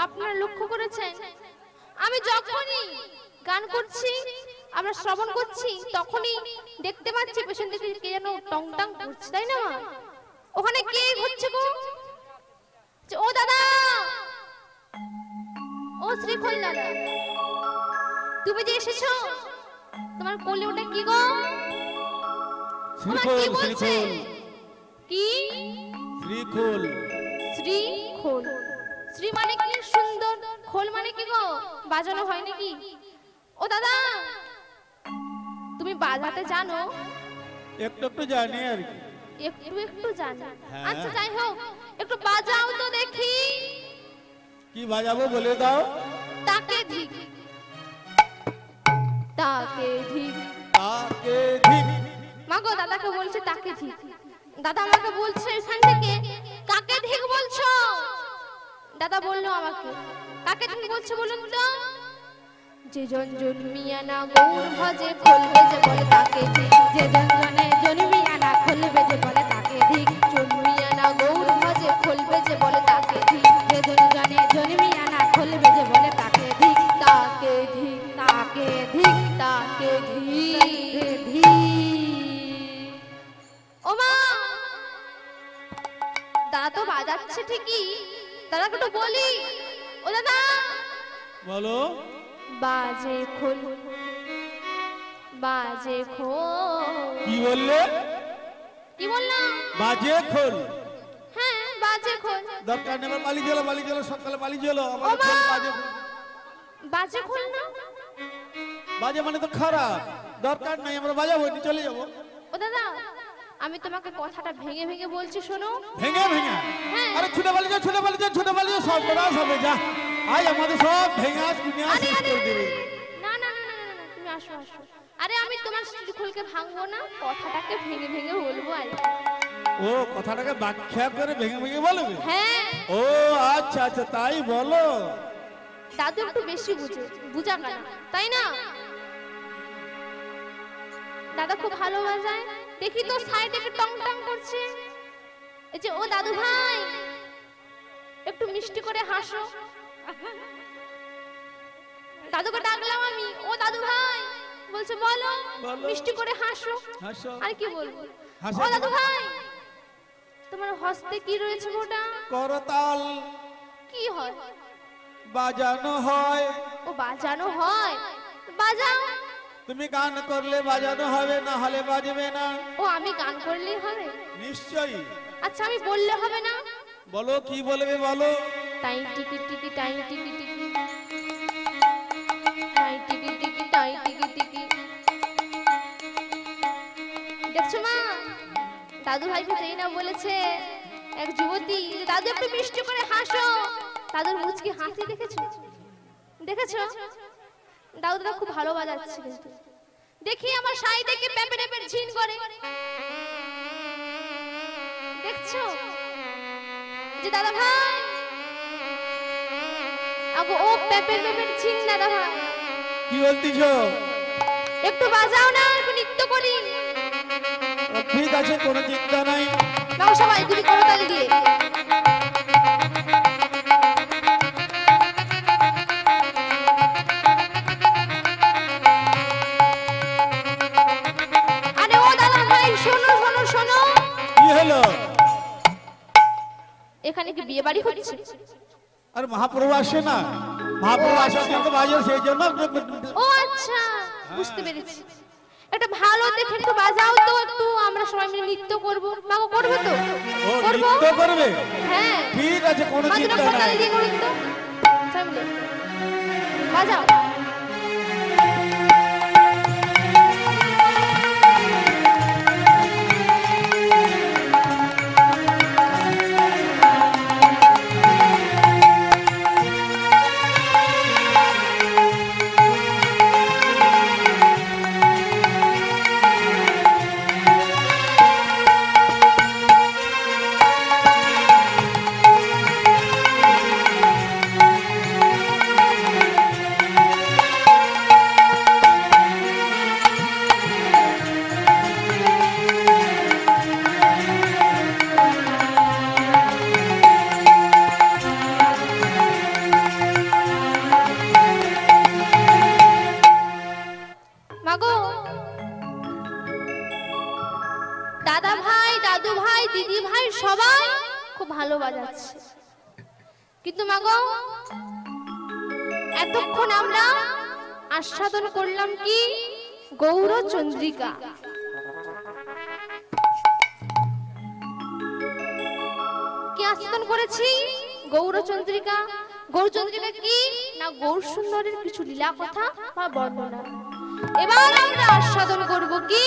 আপনারা লক্ষ্য করেছেন আমি যখনই গান করছি আমরা শ্রবণ করছি তখনই দেখতে পাচ্ছি পেছন থেকে কে যেন টং টং করছে, তাই না? ওখানে কে হচ্ছে গো? ও দাদা, ও শ্রীখোল দাদা, তুমি যে এসেছো তোমার কোলে ওটা কি গো? শ্রীখোল, শ্রীখোল। কি শ্রীখোল? শ্রীখোল, শ্রী মানে কি সুন্দর, খোল মানে কি গো? বাজানো হয় নাকি? ও দাদা, তুমি বাজাতে জানো? একটু একটু জানি আর কি। একটু একটু জানি? আচ্ছা যাই হোক, একটু বাজাও তো দেখি। কি বাজাবো বলে দাও। তাকে ধিক, তাকে ধিক, তাকে ধিক। মাগো দাদাকে বলছে তাকে ধিক, দাদা আমাকে বলছে এখান থেকে কাকে ধিক বলছো? দাদা বললো আমাকে কাকে ধিক বলছো বলুন তো? যে জন জন্মিয়া না গৌর ভজে খোলবে যে বলে তাকে ধিক, যে জন জনে জন্মিয়া না খোলবে যে বলে তাকে ধিক, জন্মিয়া না গৌর ভজে খোলবে যে বলে তাকে ধিক, যে জন জনে জন্মিয়া না খোলবে যে বলে তাকে ধিক, তাকে ধিক, তাকে ধিক, তাকে ধিক ধিক। ও মা, দাদা তো বাজাচ্ছে ঠিকই, দাদাকে একটু বলি। ও দাদা বলো। বাজে খোল, বাজে খোল। কি বললে? কি বললাম? বাজে খোল। হ্যাঁ বাজে খোল। দরকার নেই, বালি জ্বলো, বালি জ্বলো, সকালে বালি জ্বলো, আবার খোল বাজে খোল। বাজে খোল না? বাজে মানে তো খারাপ, দরকার নাই, আমরা বাজাবো নি, চলে যাবো। ও দাদা, আমি তোমাকে কথাটা ভেঙে ভেঙে বলছি, শোনো। ভেঙে ভেঙে? হ্যাঁ। আরে ছুটে বালি যা, ছুটে বালি যা, ছুটে বালি যা, সব করা হবে যা। আজ আমাদের সব ভেঙে কিনে শেষ করে দেবে। না না না না না, তুমি আসো আসো। আরে আমি তোমার শ্রীখোলকে ভাঙবো না, কথাটাকে ভেঙে ভেঙে বলবো আর কি। ও কথাটাকে ব্যাখ্যা করে ভেঙে ভেঙে বলবে? হ্যাঁ। ও আচ্ছা আচ্ছা, তাই বলো। দাদু একটু বেশি বুঝে, বুঝা কানা, তাই না? দাদা খুব ভালো বাজায়, দেখি তো সাইডে কে টং টং করছে। এই যে ও দাদু ভাই, একটু মিষ্টি করে হাসো। দাদুকে ডাকলাম আমি, ও দাদু ভাই, বলছে বলো, মিষ্টি করে হাসো। হাসো। আর কি বলবো? হাসো। ও দাদু ভাই, তোমার হস্তে কি রয়েছে ওটা? করতাল। কি হয়? বাজানো হয়। ও বাজানো হয়, বাজাও। তুমি গান করলে বাজানো হবে, না হলে বাজবে না। ও আমি গান করলেই হবে? নিশ্চয়ই। আচ্ছা আমি বললে হবে না? বলো, কি বলবে বলো। টাই টিকি টিকি, টাই টিকি টিকি, টাই টিকি টিকি, টাই টিকি টিকি। দেখছো মা, দাদু ভাইকে যেই না বলেছে এক যুবতী, দাদু একটু মিষ্টি করে হাসো, দাদুর মুচকি হাসি দেখেছো? দেখেছো? দাদুটা খুব ভালো বাজাচ্ছে কিন্তু। দেখি আমার সাই দেখে পেপে পেপে ঝিন করে, দেখছো? যে দাদা ভাই, আগো ও পেপে পেপে ঝিন, দাদা ভাই কি বলতিছো? একটু বাজাও না, একটু নৃত্য করি। ঠিক আছে, কোনো চিন্তা নাই। নাও সবাই দুটি করতাল দিয়ে। আরে ও দাদা ভাই, শোনো শোনো শোনো। কি হলো? এখানে কি বিয়ে বাড়ি হচ্ছে? আর মহাপ্রভু আসে না, মহাপ্রভু আসার জন্য বাজে, সেই জন্য। ও আচ্ছা, বুঝতে পেরেছি। একটা ভালো দেখে একটু বাজাও তো, একটু আমরা সবাই মিলে নৃত্য করব। মাগো করবে তো? ও করব? নৃত্য করবে? হ্যাঁ ঠিক আছে, কোনো চিন্তা করতাল নাই। দিয়ে করুন তো, সবাই মিলে বাজাও। কিন্তু মাগো এতক্ষণ আমরা আস্বাদন করলাম কি গৌরচন্দ্রিকা। কি আস্বাদন করেছি? গৌরচন্দ্রিকা। গৌরচন্দ্রিকা কি না গৌর সুন্দরের কিছু লীলা কথা বা বর্ণনা। এবার আমরা আস্বাদন করব কি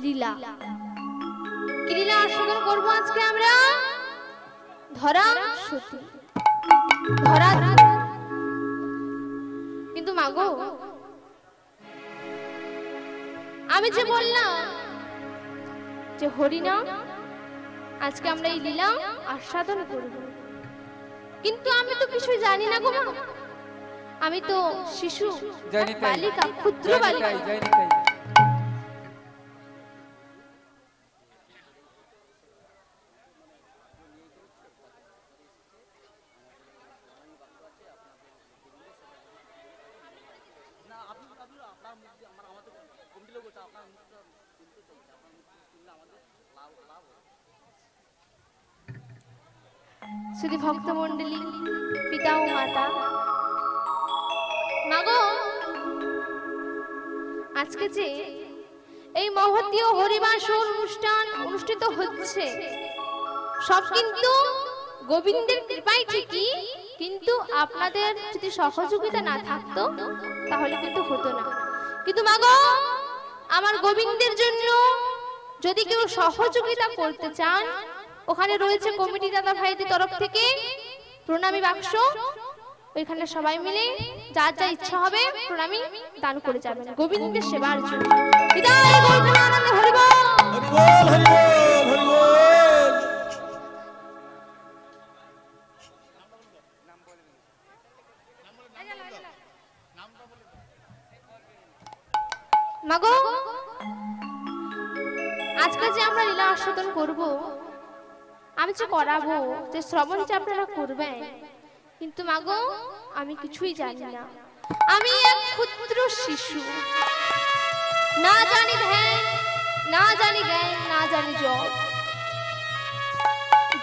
লীলা। কি লীলা আস্বাদন করব আজকে আমরা? ধরা সতী। ধরা। কিন্তু মাগো আমি যে বললাম যে হরিনাম আজকে আমরা এই লীলা আস্বাদন করব, কিন্তু আমি তো কিছু জানি না গো মা। আমি তো শিশু, বালিকা, ক্ষুদ্র বালিকা। শুধু ভক্তমণ্ডলী, পিতা ও মাতা, মাগো আজকে যে এই মহতীয় হরিবাসর অনুষ্ঠান অনুষ্ঠিত হচ্ছে সব কিন্তু গোবিন্দের কৃপায় ঠিকই, কিন্তু আপনাদের যদি সহযোগিতা না থাকতো তাহলে কিন্তু হতো না। কিন্তু মাগো আমার গোবিন্দের জন্য যদি কেউ সহযোগিতা করতে চান, ওখানে রয়েছে কমিটি দাদা ভাইদের তরফ থেকে প্রণামী বাক্স, ওইখানে সবাই মিলে যার যা ইচ্ছা হবে প্রণামী দান করে যাবেন গোবিন্দের সেবার জন্য। বিদায় গৌরবানন্দে হরি বল, হরি বল, হরি বল, হরি বল। মাগো আজকে যে আমরা লীলা আস্বাদন করব, আমি যে করাবো, যে শ্রবণ যে আপনারা করবেন, কিন্তু মাগো আমি কিছুই জানি না। আমি এক ক্ষুদ্র শিশু, না জানি ধ্যান, না জানি জ্ঞান, না জানি জপ।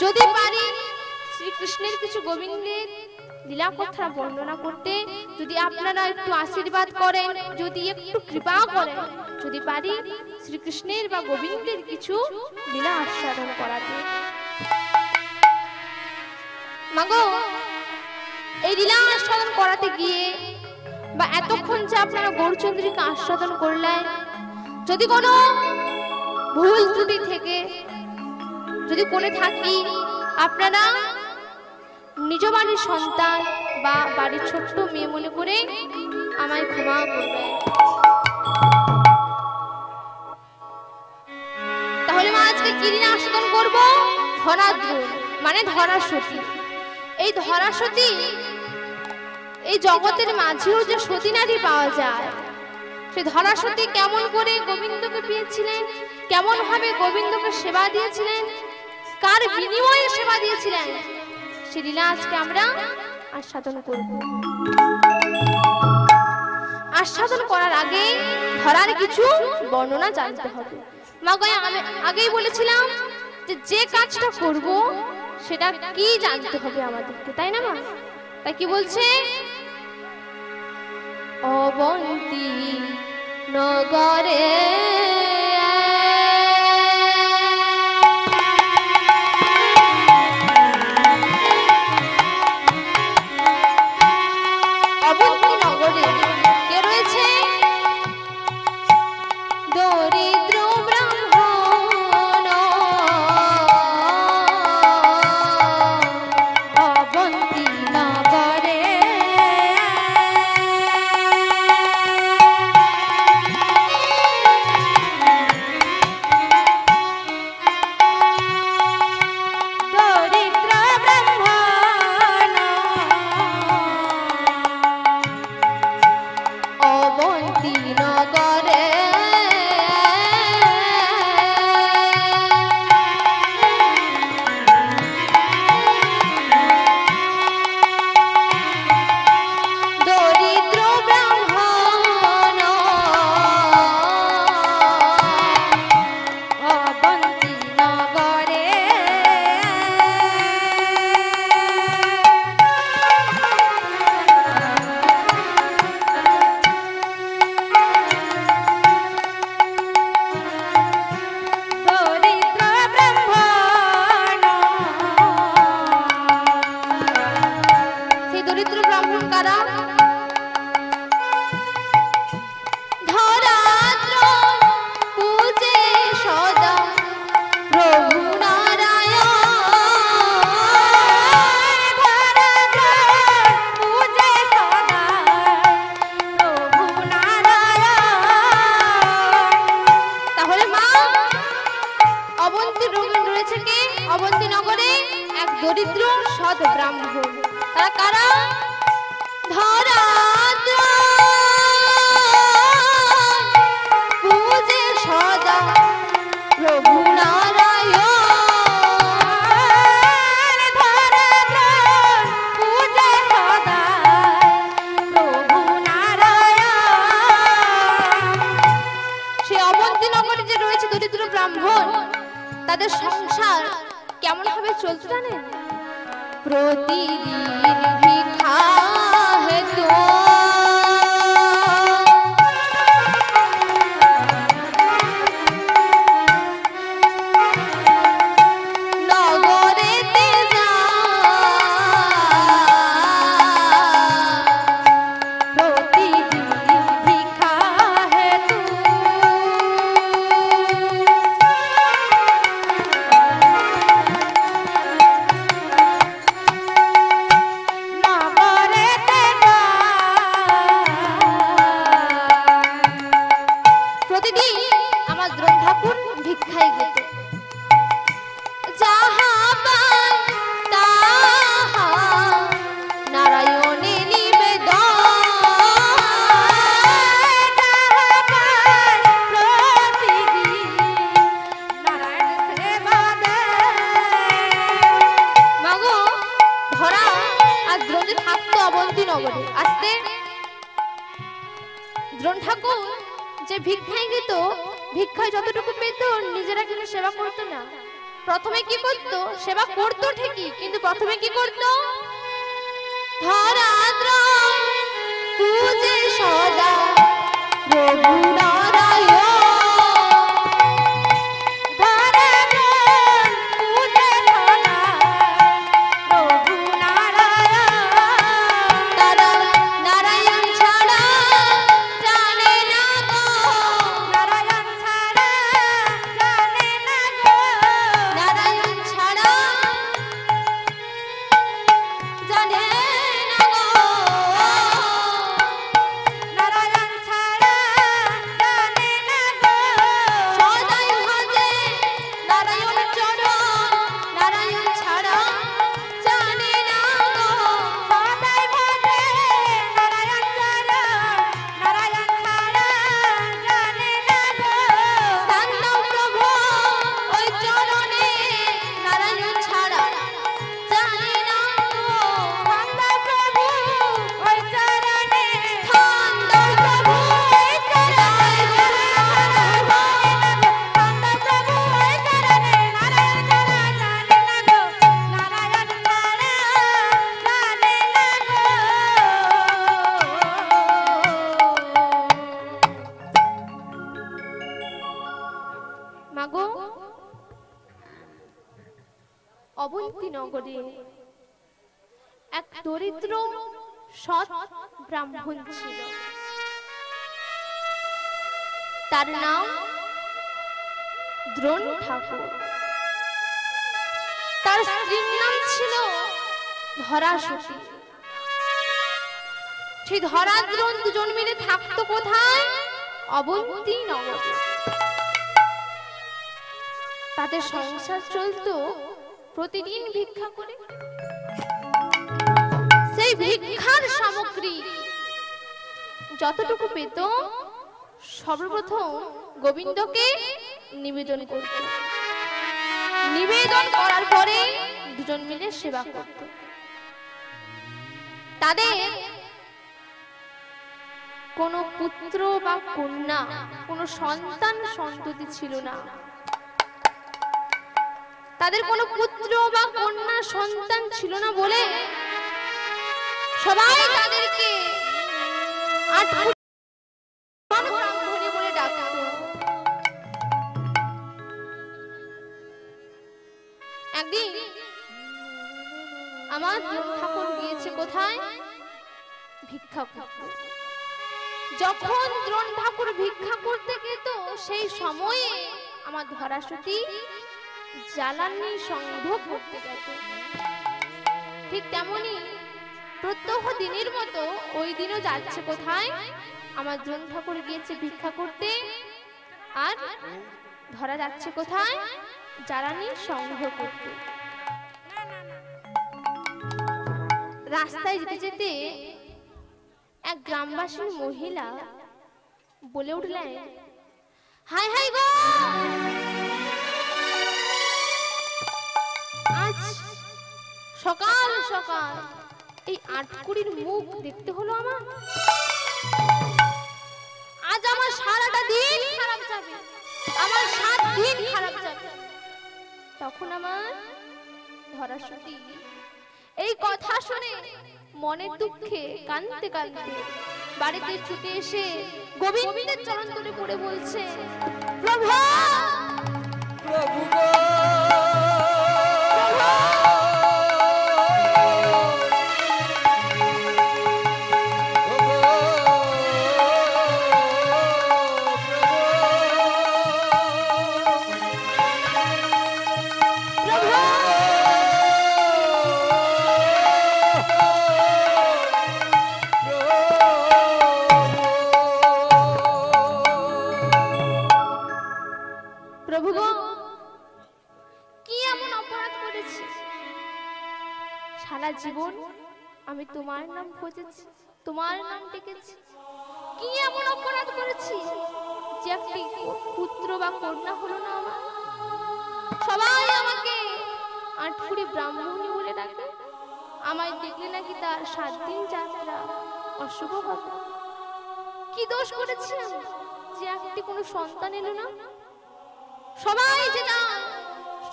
যদি পারি শ্রীকৃষ্ণের কিছু গোবিন্দের লীলা কথা বর্ণনা করতে, যদি আপনারা একটু আশীর্বাদ করেন, যদি একটু কৃপা করেন, যদি পারি শ্রীকৃষ্ণের বা গোবিন্দের কিছু লীলা আস্বাদন করাতে। মাগো এই লীলা আস্বাদন করাতে গিয়ে বা এতক্ষণ যে আপনারা গৌরচন্দ্রিকা আস্বাদন করলেন, যদি কোনো ভুল ত্রুটি থেকে যদি করে থাকি, আপনারা নিজ বাড়ির সন্তান বা বাড়ির ছোট্ট মেয়ে মনে করে আমায় ক্ষমা করবেন। তাহলে মা আজকে কি লীলা আস্বাদন করব? ধরাদ্রুম মানে ধরা সতী। এই ধরা সতী, এই জগতের মাঝেও যে সতী নারী পাওয়া যায়, সে ধরা সতী কেমন করে গোবিন্দকে পেয়েছিলেন, কেমন ভাবে গোবিন্দকে সেবা দিয়েছিলেন, কার বিনিময়ে সেবা দিয়েছিলেন, সে লীলা আজকে আমরা আস্বাদন করব। আস্বাদন করার আগে ধরার কিছু বর্ণনা জানতে হবে। মাগো আমি আগেই বলেছিলাম যে যে কাজটা করব সেটা কি জানতে হবে আমাদেরকে, তাই না মা? তাই কি বলছে? অবন্তী নগরে তারা কারা? ধরা পূজে সদা প্রভু নারায়ণ, পূজে সদা প্রভু নারায়ণ। সেই অবন্তী নগরে যে রয়েছে দরিদ্র ব্রাহ্মণ, তাদের সংসার কেমন ভাবে চলতে জানেন? প্রতিদিন ভিক্ষা হেতু নগরেতে যায়, প্রতিদিন ভিক্ষা হেতু নগরেতে প্রতিদিন আমার দ্রোণ ঠাকুর ভিক্ষায় যেত। যাহা পায় তাহা নারায়ণে নিবেদন, মাগো ধরা আর দ্রোণ যে থাকতো অবন্তী নগরে, আসতে দ্রোণ ঠাকুর যে ভিক্ষায় যেত, ভিক্ষায় যতটুকু পেত নিজেরা কিন্তু সেবা করতো না। প্রথমে কি করতো? সেবা করতো ঠিকই, কিন্তু প্রথমে কি করতো? ধরা দ্রোণ পূজে সদা প্রভু নারায়ণ, তারা নারায়ণ ছাড়া জানে না গো, নারায়ণ ছাড়া জানে না গো, সদাই ভজে নারায়ণ চরণ, নারায়ণ ছাড়া জানে না গো, স্থান দাও প্রভু ওই চরণে, নারায়ণ ছাড়া জানে না গো, স্থান দাও প্রভু ওই চরণে, মাগো অবন্তী নগরে এক দরিদ্র সৎ ব্রাহ্মণ ছিল, তার নাম দ্রোণ ঠাকুর। তার স্ত্রীর নাম ছিল ধরাসতী। সেই ধরা দ্রোণ দুজন মিলে থাকতো কোথায়? অবন্তী নগরে। তাদের সংসার চলতো প্রতিদিন ভিক্ষা করে। সেই ভিক্ষার সামগ্রী যতটুকু পেত সর্বপ্রথম গোবিন্দকে নিবেদন করত। নিবেদন করার পরে দুজন মিলে সেবা করত। তাদের কোনো পুত্র বা কন্যা, কোনো সন্তান সন্ততি ছিল না। তাদের কোনো পুত্র বা কন্যা সন্তান ছিল না বলে সবাই তাদেরকে ব্রাহ্মণী বলে ডাকতো। একদিন আমার দ্রোণ ঠাকুর গিয়েছে কোথায়? ভিক্ষা করতে। যখন দ্রোণ ঠাকুর ভিক্ষা করতে যেত সেই সময়ে আমার ধরাসতী জ্বালানি সংগ্রহ করতে গেত। ঠিক তেমনি প্রত্যহ দিনের মতো ওই দিনও যাচ্ছে কোথায়? আমার দ্রোণ ঠাকুর গিয়েছে ভিক্ষা করতে, আর ধরা যাচ্ছে কোথায়? জ্বালানি সংগ্রহ করতে। রাস্তায় যেতে যেতে এক গ্রামবাসী মহিলা বলে উঠলেন, হাই হাই গো, আজ সকাল সকাল এই আটকুড়ির মুখ দেখতে হলো আমার। আজ আমার সারাটা দিন খারাপ যাবে, আমার 7 দিন খারাপ যাবে। তখন আমার ধরাশুটি এই কথা শুনে মনের দুঃখে কাঁদতে কাঁদতে বাড়িতে ছুটে এসে গোবিন্দের চরণ ধরে পড়ে বলছে, প্রভু প্রভু গো, প্রভু গো, কি এমন অপরাধ করেছি? সারা জীবন আমি তোমার নাম খুঁজেছি, তোমার নাম ডেকেছি। কি এমন অপরাধ করেছি যে একটি পুত্র বা কন্যা হলো না আমার? সবাই আমাকে আটকুড়ি ব্রাহ্মণী বলে ডাকে। আমায় দেখলে নাকি তার 7 দিন যাত্রা অশুভ হবে। কি দোষ করেছি আমি যে একটি কোনো সন্তান এলো না? সবাই যে না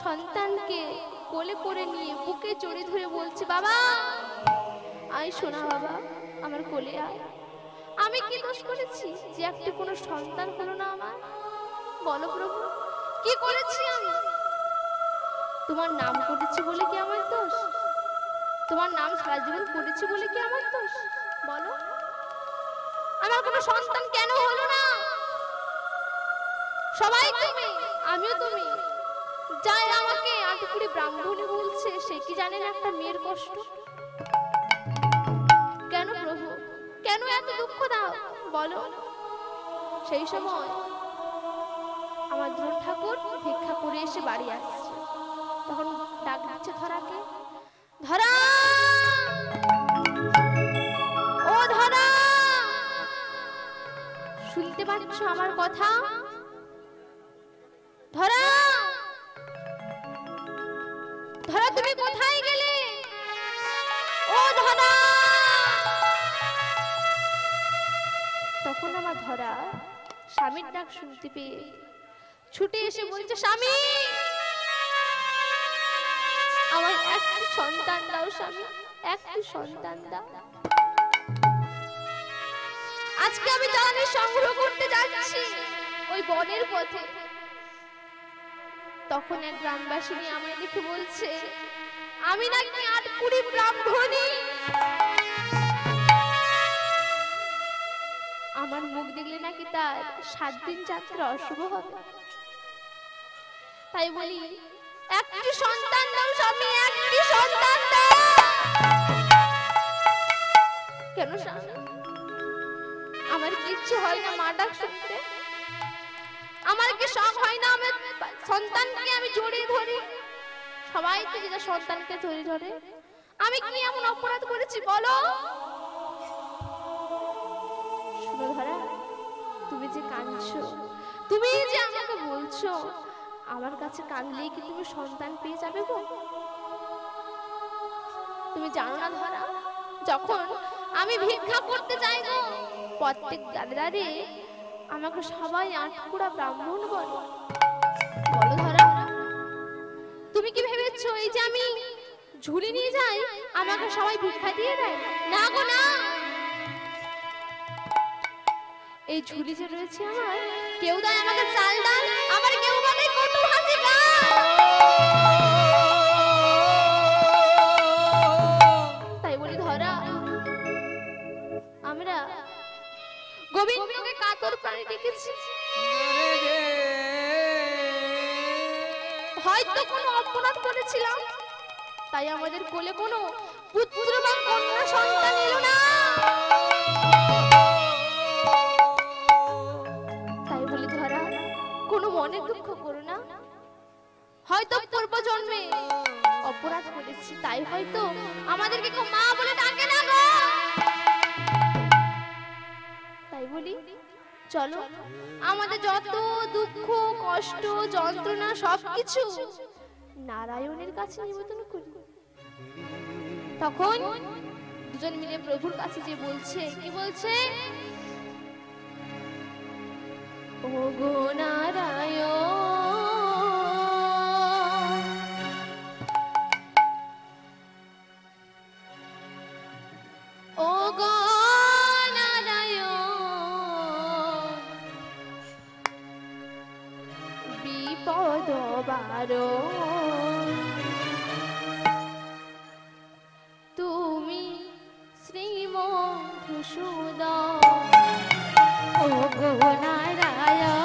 সন্তানকে কোলে করে নিয়ে বুকে চড়ে ধরে বলছে, বাবা আয় সোনা বাবা, আমার কোলে আয়। আমি কি দোষ করেছি যে একটি কোনো সন্তান হলো না আমার? বলো প্রভু, কি করেছি আমি? তোমার নাম করেছি বলে কি আমার দোষ? তোমার নাম সারা জীবন করেছি বলে কি আমার দোষ? বলো, আমার কোনো সন্তান কেন হলো না? সবাই তুমি, আমিও তুমি। যাই আমাকে আটকুড়ি ব্রাহ্মণী বলছে, সে কি জানে না একটা মেয়ের কষ্ট? কেন প্রভু, কেন এত দুঃখ দাও বলো? সেই সময় আমার ধ্রুব ঠাকুর ভিক্ষা করে এসে বাড়ি আসছে। তখন ডাক দিচ্ছে ধরাকে, ধরা ও ধরা, শুনতে পাচ্ছ আমার কথা? ধরা, ধরা তুমি কোথায় গেলে? ও ধরা। তখন আমার ধরা স্বামীর ডাক শুনতে পেয়ে ছুটে এসে বলছে, স্বামী আমার একটি সন্তান দাও, স্বামী একটি সন্তান দাও। আজকে আমি জ্বালানি সংগ্রহ করতে যাচ্ছি ওই বনের পথে। তখন এক গ্রামবাসিনী আমায় দেখে বলছে, আমি নাকি আটকুড়ি ব্রাহ্মণী, আমার মুখ দেখলে নাকি তার 7 দিন যাত্রা অশুভ হবে। তাই বলি, একটি সন্তান দাও স্বামী, একটি সন্তান দাও। কেন স্বামী, আমার কিচ্ছু হয় না মা ডাক শুনতে? আমার কি শখ হয় না আমার সন্তানকে আমি জড়িয়ে ধরি? সবাই তো যেটা সন্তানকে ধরে ধরে। আমি কি এমন অপরাধ করেছি বলো? শুনো ধরা, তুমি যে কাঁদছো, তুমি যে আমাকে বলছো আমার কাছে কাঁদলেই কি তুমি সন্তান পেয়ে যাবে গো? তুমি জানো না ধরা, যখন আমি ভিক্ষা করতে যাই গো, প্রত্যেক দাঁড়ে আমাকে সবাই আটকুড়া ব্রাহ্মণ বলে। বলো ধরা, তুমি কি ভেবেছো এই যে আমি ঝুলি নিয়ে যাই আমাকে সবাই ভিক্ষা দিয়ে দেয়? না গো না, এই ঝুলি যে রয়েছে আমার, কেউ দেয় আমাকে চাল ডাল, আমার কেউ বলে কটু ভাজি গাল। তাই বলি ধরা, আমরা গোবিন্দকে কাতর প্রাণী ডেকেছি। হয়তো কোনো অপরাধ করেছিলাম, তাই আমাদের কোলে কোনো পুত্র বা কন্যা সন্তান এলো না। তাই বলি ধরা, কোনো মনে দুঃখ করো না। হয়তো পূর্ব জন্মে অপরাধ করেছি, তাই হয়তো আমাদেরকে কেউ মা বলে ডাকে চলো আমাদের যত দুঃখ কষ্ট যন্ত্রণা সবকিছু নারায়ণের কাছে নিবেদন করি। তখন দুজন মিলে প্রভুর কাছে যে বলছে, কি বলছে? ও গো নারায়ণ, ও গো নারায়ণ, বিপদ বারণ তুমি শ্রীমধুসূদন। ও গো নারায়ণ,